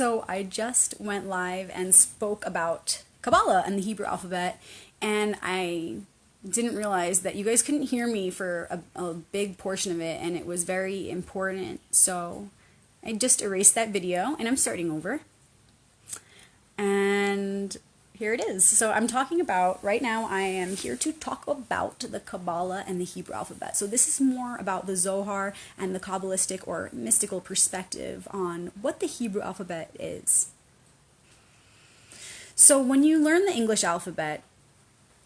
So I just went live and spoke about Kabbalah and the Hebrew alphabet, and I didn't realize that you guys couldn't hear me for a big portion of it, and it was very important. So I just erased that video, and I'm starting over. And here it is. So I'm talking about, right now I am here to talk about the Kabbalah and the Hebrew alphabet. So this is more about the Zohar and the Kabbalistic or mystical perspective on what the Hebrew alphabet is. So when you learn the English alphabet,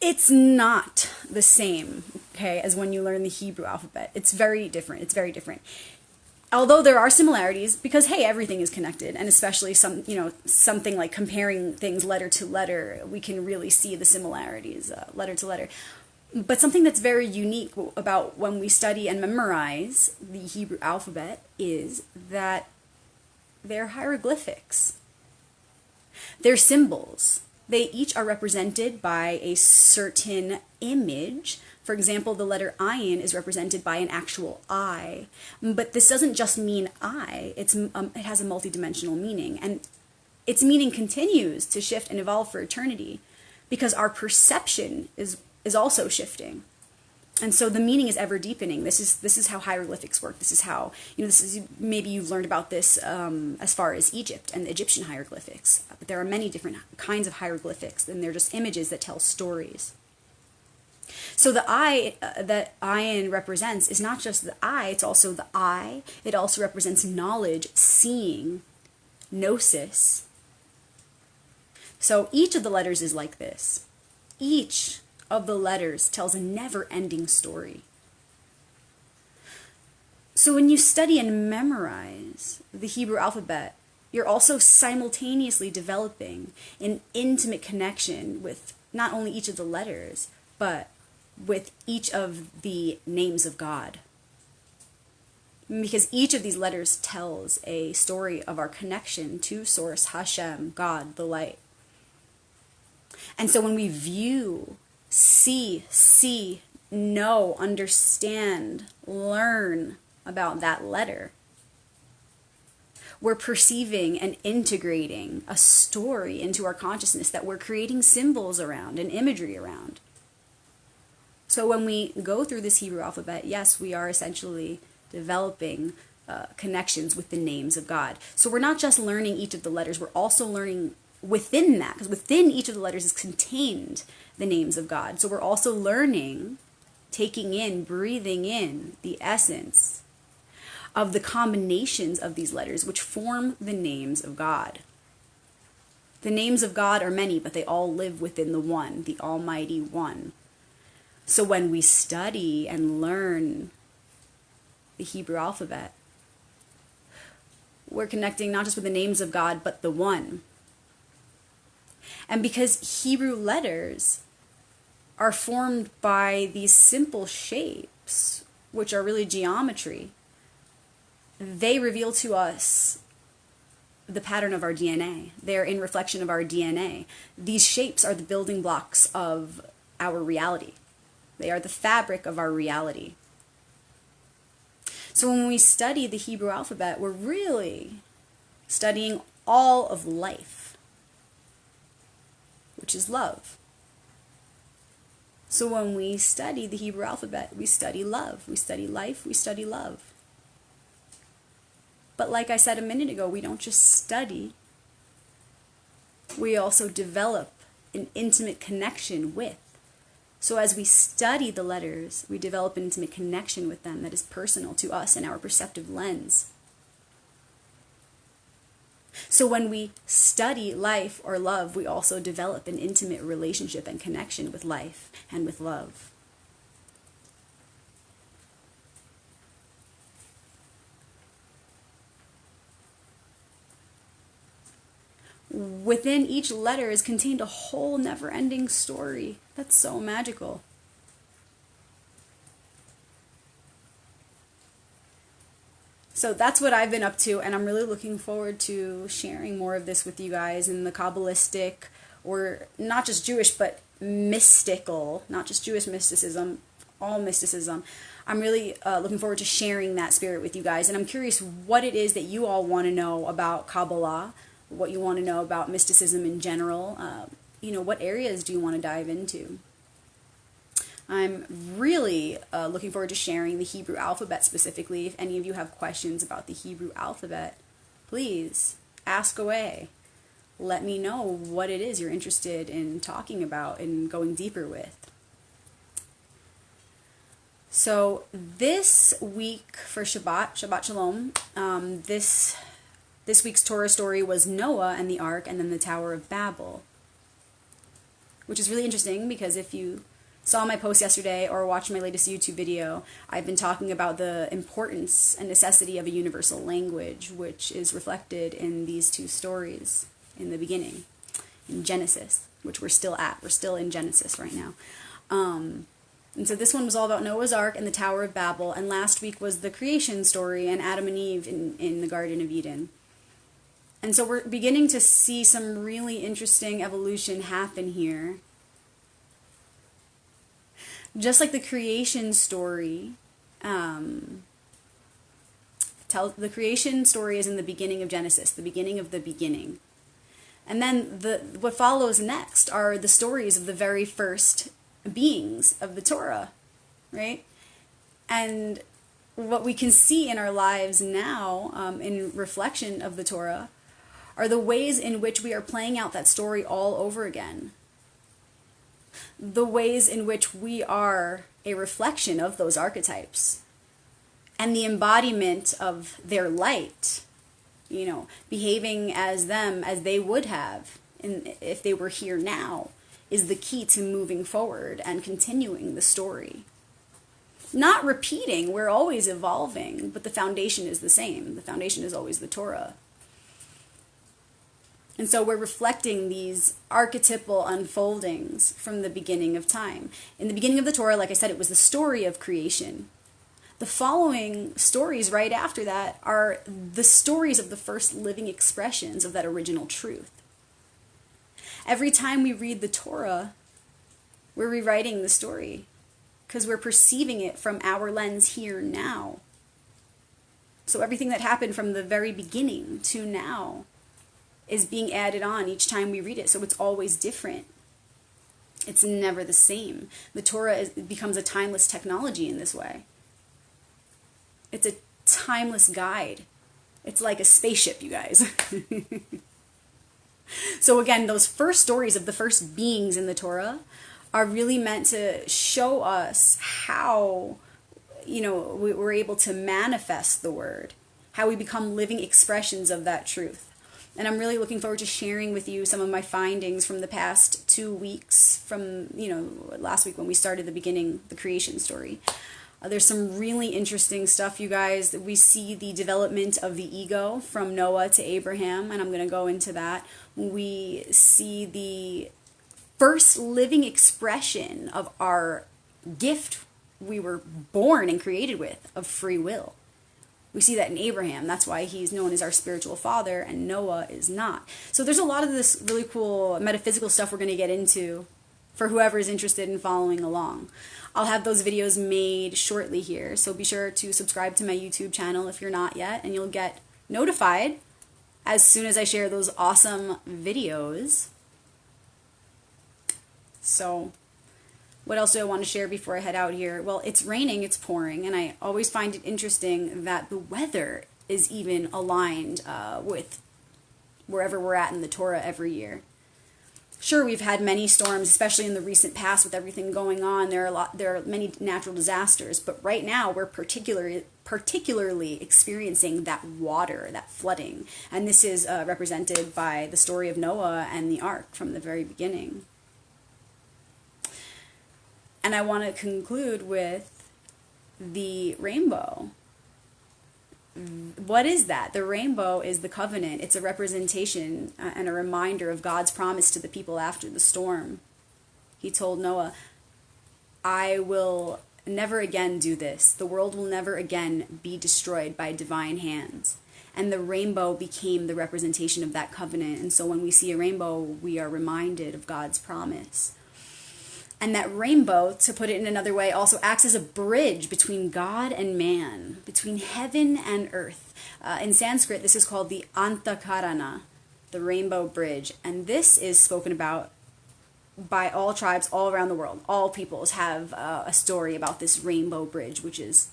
it's not the same, okay, as when you learn the Hebrew alphabet. It's very different. It's very different. Although there are similarities, because hey, everything is connected, and especially something like comparing things letter to letter, we can really see the similarities, letter to letter. But something that's very unique about when we study and memorize the Hebrew alphabet is that they're hieroglyphics. They're symbols. They each are represented by a certain image. For example, the letter ayin is represented by an actual eye. But this doesn't just mean eye. It has a multidimensional meaning. And its meaning continues to shift and evolve for eternity because our perception is also shifting. And so the meaning is ever deepening. This is how hieroglyphics work. This is how, maybe you've learned about this as far as Egypt and the Egyptian hieroglyphics. But there are many different kinds of hieroglyphics, and they're just images that tell stories. So the eye that ayin represents is not just the eye, it's also the eye. It also represents knowledge, seeing, gnosis. So each of the letters is like this. Each of the letters tells a never-ending story. So when you study and memorize the Hebrew alphabet, you're also simultaneously developing an intimate connection with not only each of the letters, but with each of the names of God. Because each of these letters tells a story of our connection to Source, Hashem, God, the light. And so when we view, see, know, understand, learn about that letter, we're perceiving and integrating a story into our consciousness that we're creating symbols around and imagery around. So when we go through this Hebrew alphabet, yes, we are essentially developing connections with the names of God. So we're not just learning each of the letters, we're also learning within that, because within each of the letters is contained the names of God. So we're also learning, taking in, breathing in the essence of the combinations of these letters which form the names of God. The names of God are many, but they all live within the one, the Almighty One. So when we study and learn the Hebrew alphabet, we're connecting not just with the names of God, but the One. And because Hebrew letters are formed by these simple shapes, which are really geometry, they reveal to us the pattern of our DNA. They're in reflection of our DNA. These shapes are the building blocks of our reality. They are the fabric of our reality. So when we study the Hebrew alphabet, we're really studying all of life, which is love. So when we study the Hebrew alphabet, we study love, we study life, we study love. But like I said a minute ago, we don't just study, we also develop an intimate connection with. So as we study the letters, we develop an intimate connection with them that is personal to us and our perceptive lens. So when we study life or love, we also develop an intimate relationship and connection with life and with love. Within each letter is contained a whole never-ending story. That's so magical. So that's what I've been up to, and I'm really looking forward to sharing more of this with you guys in the Kabbalistic, or not just Jewish, but mystical, not just Jewish mysticism, all mysticism. I'm really looking forward to sharing that spirit with you guys, and I'm curious what it is that you all want to know about Kabbalah. what you want to know about mysticism in general, what areas do you want to dive into? I'm really looking forward to sharing the Hebrew alphabet specifically. If any of you have questions about the Hebrew alphabet, please ask away. Let me know what it is you're interested in talking about and going deeper with. So this week for Shabbat Shalom, this week's Torah story was Noah and the Ark and then the Tower of Babel, which is really interesting because if you saw my post yesterday or watched my latest YouTube video, I've been talking about the importance and necessity of a universal language, which is reflected in these two stories in the beginning, in Genesis, which we're still at. We're still in Genesis right now. And so this one was all about Noah's Ark and the Tower of Babel, and last week was the creation story and Adam and Eve in the Garden of Eden. And so we're beginning to see some really interesting evolution happen here. Just like the creation story, the creation story is in the beginning of Genesis, the beginning of the beginning. And then what follows next are the stories of the very first beings of the Torah, right? And what we can see in our lives now, in reflection of the Torah, are the ways in which we are playing out that story all over again. The ways in which we are a reflection of those archetypes and the embodiment of their light, behaving as them as they would have if they were here now, is the key to moving forward and continuing the story. Not repeating, we're always evolving, but the foundation is the same. The foundation is always the Torah. And so we're reflecting these archetypal unfoldings from the beginning of time. In the beginning of the Torah, like I said, it was the story of creation. The following stories right after that are the stories of the first living expressions of that original truth. Every time we read the Torah, we're rewriting the story because we're perceiving it from our lens here now. So everything that happened from the very beginning to now is being added on each time we read it. So it's always different. It's never the same. The Torah becomes a timeless technology in this way. It's a timeless guide. It's like a spaceship, you guys. So again, those first stories of the first beings in the Torah are really meant to show us how, we're able to manifest the word, how we become living expressions of that truth. And I'm really looking forward to sharing with you some of my findings from the past 2 weeks, from, last week when we started the creation story. There's some really interesting stuff, you guys. We see the development of the ego from Noah to Abraham, and I'm going to go into that. We see the first living expression of our gift we were born and created with, of free will. We see that in Abraham. That's why he's known as our spiritual father, and Noah is not. So there's a lot of this really cool metaphysical stuff we're going to get into for whoever is interested in following along. I'll have those videos made shortly here, so be sure to subscribe to my YouTube channel if you're not yet, and you'll get notified as soon as I share those awesome videos. So what else do I want to share before I head out here? Well, it's raining, it's pouring, and I always find it interesting that the weather is even aligned with wherever we're at in the Torah every year. Sure, we've had many storms, especially in the recent past with everything going on. There are many natural disasters, but right now we're particularly experiencing that water, that flooding. And this is represented by the story of Noah and the ark from the very beginning. And I want to conclude with the rainbow. What is that? The rainbow is the covenant. It's a representation and a reminder of God's promise to the people after the storm. He told Noah, I will never again do this. The world will never again be destroyed by divine hands. And the rainbow became the representation of that covenant. And so when we see a rainbow, we are reminded of God's promise. And that rainbow, to put it in another way, also acts as a bridge between God and man, between heaven and earth. In Sanskrit, this is called the Antakarana, the Rainbow Bridge. And this is spoken about by all tribes all around the world. All peoples have a story about this Rainbow Bridge, which is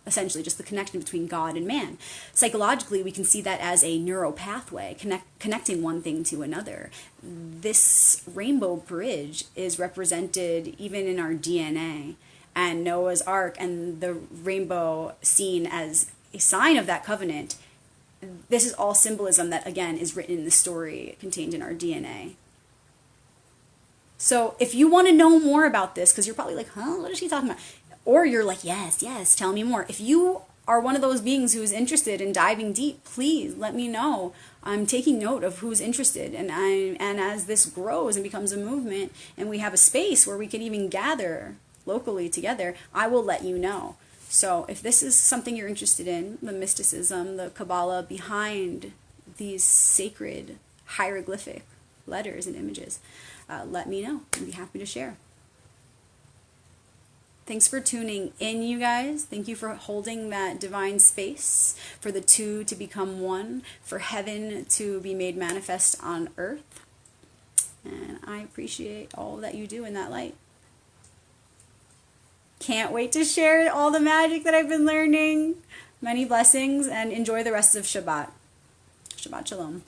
essentially just the connection between God and man. Psychologically, we can see that as a neural pathway, connecting one thing to another. This Rainbow Bridge is represented even in our DNA, and Noah's Ark and the rainbow seen as a sign of that covenant. This is all symbolism that, again, is written in the story contained in our DNA. So if you want to know more about this, because you're probably like, huh, what is she talking about? Or you're like, yes, yes, tell me more. If you are one of those beings who's interested in diving deep, please let me know. I'm taking note of who's interested. And as this grows and becomes a movement, and we have a space where we can even gather locally together, I will let you know. So if this is something you're interested in, the mysticism, the Kabbalah behind these sacred hieroglyphic letters and images, let me know. I'd be happy to share. Thanks for tuning in, you guys. Thank you for holding that divine space, for the two to become one, for heaven to be made manifest on earth. And I appreciate all that you do in that light. Can't wait to share all the magic that I've been learning. Many blessings, and enjoy the rest of Shabbat. Shabbat Shalom.